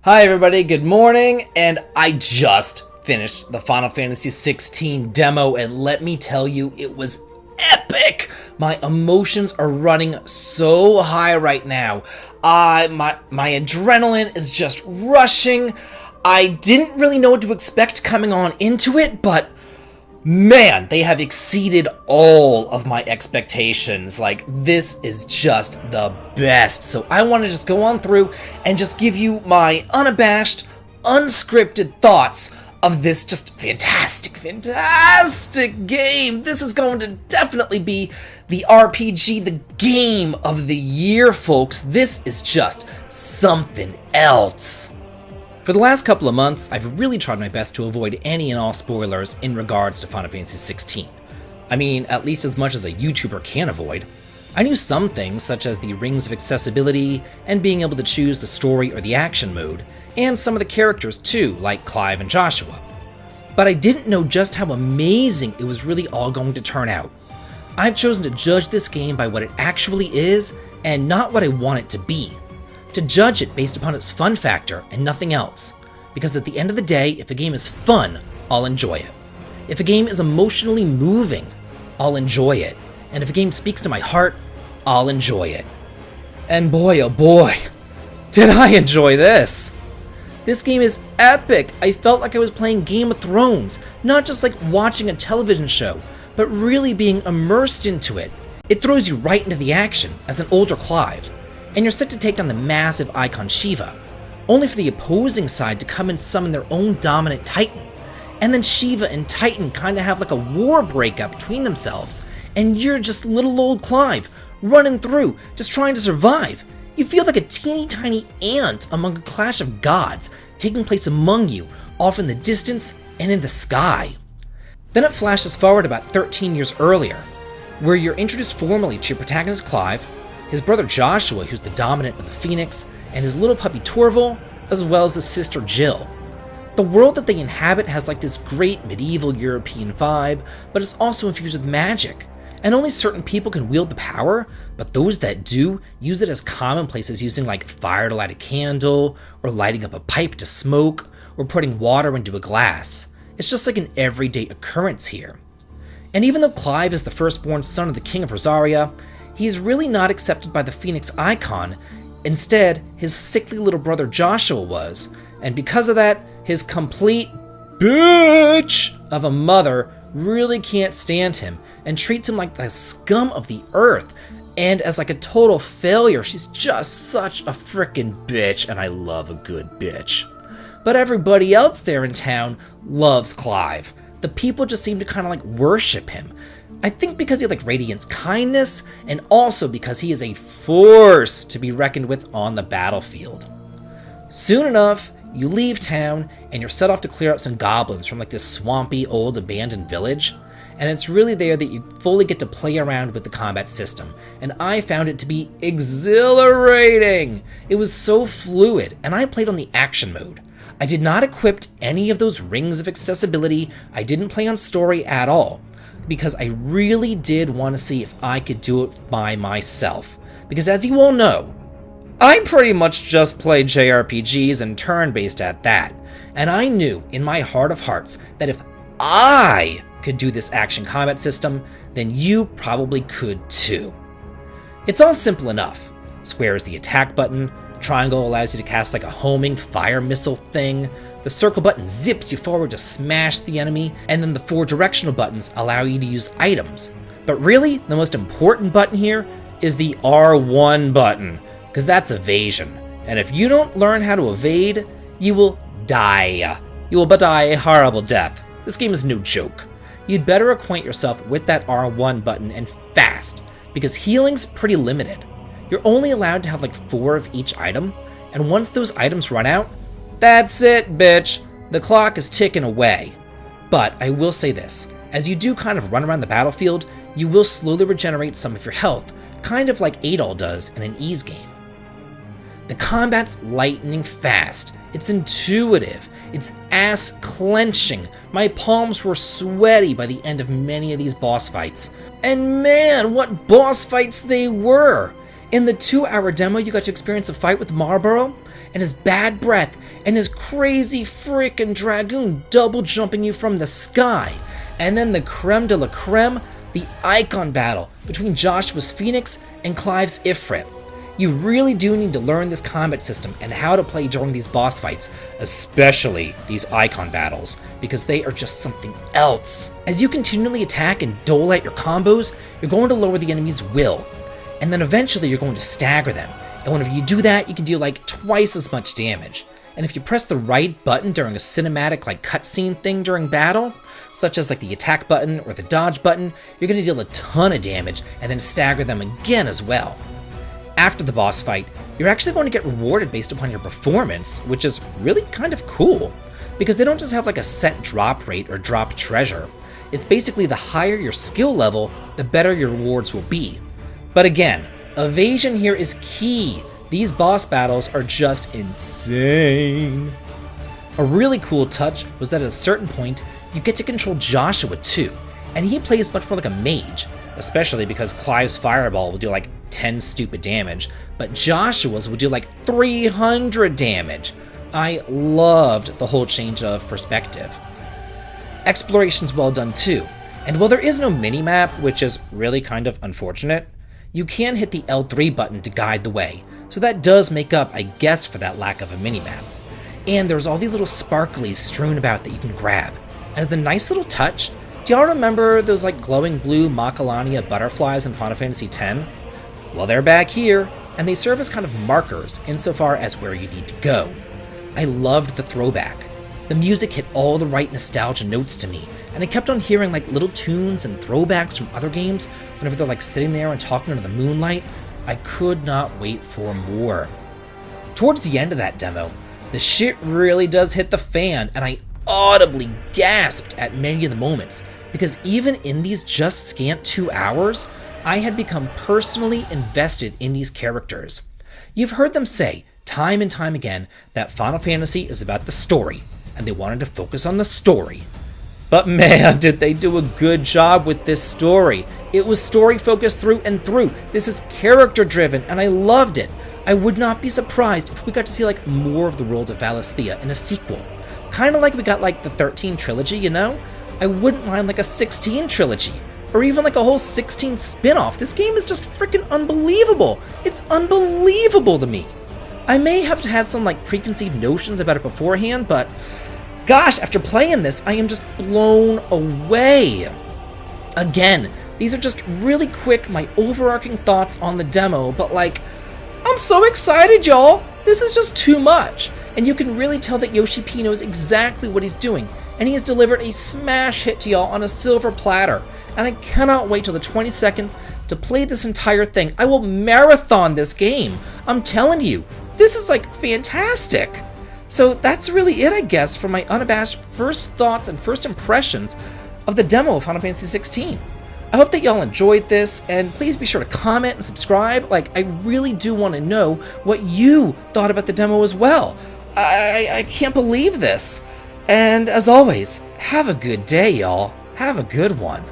Hi everybody, good morning, and I just finished the Final Fantasy XVI demo, and let me tell you, it was epic! My emotions are running so high right now. My adrenaline is just rushing. I didn't really know what to expect coming on into it, but man, they have exceeded all of my expectations. Like, this is just the best. So I want to just go on through and just give you my unabashed, unscripted thoughts of this just fantastic game. This is going to definitely be the RPG, the game of the year, folks. This is just something else. For the last couple of months, I've really tried my best to avoid any and all spoilers in regards to Final Fantasy XVI. I mean, at least as much as a YouTuber can avoid. I knew some things, such as the rings of accessibility, and being able to choose the story or the action mode, and some of the characters too, like Clive and Joshua. But I didn't know just how amazing it was really all going to turn out. I've chosen to judge this game by what it actually is, and not what I want it to be. To judge it based upon its fun factor and nothing else. Because at the end of the day, if a game is fun, I'll enjoy it. If a game is emotionally moving, I'll enjoy it. And if a game speaks to my heart, I'll enjoy it. And boy, oh boy, did I enjoy this! This game is epic! I felt like I was playing Game of Thrones, not just like watching a television show, but really being immersed into it. It throws you right into the action as an older Clive. And you're set to take down the massive icon Shiva, only for the opposing side to come and summon their own dominant Titan. And then Shiva and Titan kinda have like a war breakup between themselves, and you're just little old Clive, running through, just trying to survive. You feel like a teeny tiny ant among a clash of gods, taking place among you, off in the distance and in the sky. Then it flashes forward about 13 years earlier, where you're introduced formally to your protagonist Clive, his brother Joshua, who's the dominant of the Phoenix, and his little puppy Torval, as well as his sister Jill. The world that they inhabit has like this great medieval European vibe, but it's also infused with magic, and only certain people can wield the power, but those that do use it as commonplace as using like fire to light a candle, or lighting up a pipe to smoke, or putting water into a glass. It's just like an everyday occurrence here. And even though Clive is the firstborn son of the King of Rosaria, he's really not accepted by the Phoenix icon. Instead, his sickly little brother Joshua was, and because of that, his complete bitch of a mother really can't stand him and treats him like the scum of the earth, and as like a total failure. She's just such a frickin' bitch, and I love a good bitch. But everybody else there in town loves Clive. The people just seem to kind of like worship him. I think because he like radiates kindness, and also because he is a force to be reckoned with on the battlefield. Soon enough, you leave town, and you're set off to clear out some goblins from like this swampy old abandoned village, and it's really there that you fully get to play around with the combat system, and I found it to be exhilarating! It was so fluid, and I played on the action mode. I did not equip any of those rings of accessibility. I didn't play on story at all, because I really did want to see if I could do it by myself. Because as you all know, I pretty much just play JRPGs and turn-based at that. And I knew in my heart of hearts that if I could do this action combat system, then you probably could too. It's all simple enough. Square is the attack button, triangle allows you to cast like a homing fire missile thing, the circle button zips you forward to smash the enemy, and then the 4 directional buttons allow you to use items. But really, the most important button here is the R1 button, because that's evasion. And if you don't learn how to evade, you will die. You will die a horrible death. This game is no joke. You'd better acquaint yourself with that R1 button, and fast, because healing's pretty limited. You're only allowed to have like 4 of each item, and once those items run out, that's it, bitch. The clock is ticking away. But I will say this, as you do kind of run around the battlefield, you will slowly regenerate some of your health, kind of like Adol does in an Ys game. The combat's lightning fast, it's intuitive, it's ass clenching. My palms were sweaty by the end of many of these boss fights. And man, what boss fights they were! In the 2-hour demo, you got to experience a fight with Marlboro, and his bad breath and this crazy frickin' dragoon double jumping you from the sky. And then the creme de la creme, the icon battle between Joshua's Phoenix and Clive's Ifrit. You really do need to learn this combat system and how to play during these boss fights, especially these icon battles, because they are just something else. As you continually attack and dole out your combos, you're going to lower the enemy's will, and then eventually you're going to stagger them. And whenever you do that, you can deal like twice as much damage. And if you press the right button during a cinematic like cutscene thing during battle, such as like the attack button or the dodge button, you're going to deal a ton of damage and then stagger them again as well. After the boss fight, you're actually going to get rewarded based upon your performance, which is really kind of cool, because they don't just have like a set drop rate or drop treasure. It's basically the higher your skill level, the better your rewards will be. But again, evasion here is key. These boss battles are just insane. A really cool touch was that at a certain point, you get to control Joshua too, and he plays much more like a mage, especially because Clive's fireball will do like 10 stupid damage, but Joshua's will do like 300 damage. I loved the whole change of perspective. Exploration's well done too, and while there is no mini-map, which is really kind of unfortunate, you can hit the L3 button to guide the way, so that does make up, I guess, for that lack of a mini-map. And there's all these little sparklies strewn about that you can grab, and as a nice little touch, do y'all remember those like glowing blue Macalania butterflies in Final Fantasy X? Well, they're back here, and they serve as kind of markers insofar as where you need to go. I loved the throwback. The music hit all the right nostalgia notes to me, and I kept on hearing like little tunes and throwbacks from other games whenever they're like sitting there and talking under the moonlight. I could not wait for more. Towards the end of that demo, the shit really does hit the fan, and I audibly gasped at many of the moments, because even in these just scant 2 hours, I had become personally invested in these characters. You've heard them say, time and time again, that Final Fantasy is about the story, and they wanted to focus on the story. But man, did they do a good job with this story. It was story focused through and through. This is character driven, and I loved it. I would not be surprised if we got to see like more of the world of Valisthea in a sequel. Kind of like we got like the 13 trilogy, you know? I wouldn't mind like a 16 trilogy, or even like a whole 16 spin-off. This game is just freaking unbelievable. It's unbelievable to me. I may have had some like preconceived notions about it beforehand, but gosh, after playing this, I am just blown away. Again, these are just really quick, my overarching thoughts on the demo, but like, I'm so excited, y'all. This is just too much. And you can really tell that Yoshi P knows exactly what he's doing, and he has delivered a smash hit to y'all on a silver platter. And I cannot wait till the 20 seconds to play this entire thing. I will marathon this game. I'm telling you, this is like fantastic. So that's really it, I guess, for my unabashed first thoughts and first impressions of the demo of Final Fantasy XVI. I hope that y'all enjoyed this, and please be sure to comment and subscribe. Like, I really do want to know what you thought about the demo as well. I can't believe this. And as always, have a good day, y'all. Have a good one.